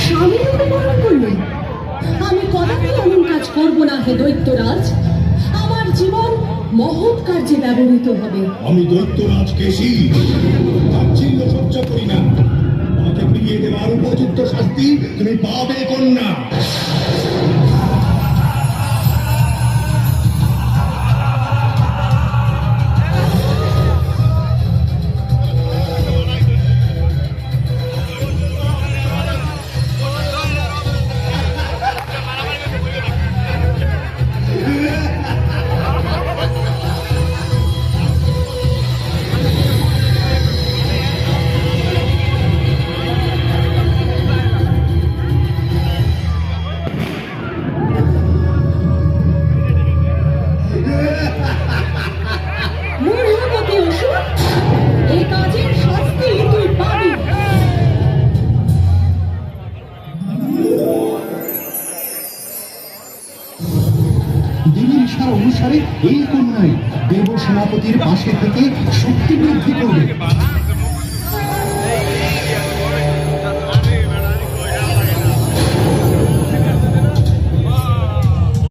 স্বামী ওকে বরণ করলেন। আমি কদাপি এমন কাজ করব না হে দৈত্যরাজ। আমার জীবন মহৎ কার্যে ব্যবহৃত হবে। আমি দৈত্যরাজ কেশী তাচ্ছিল্য সহ্য করি না। আমাকে ফিরিয়ে দেওয়ার উপযুক্ত শাস্তি তুমি পাবে কন্যা। মূঢ়মতি অসুর, এই কাজের শাস্তি তুই পাবি। দেবীর ইচ্ছা অনুসারে এই কন্যাই দেব সেনাপতির পাশে থেকে শক্তি বৃদ্ধি করবে।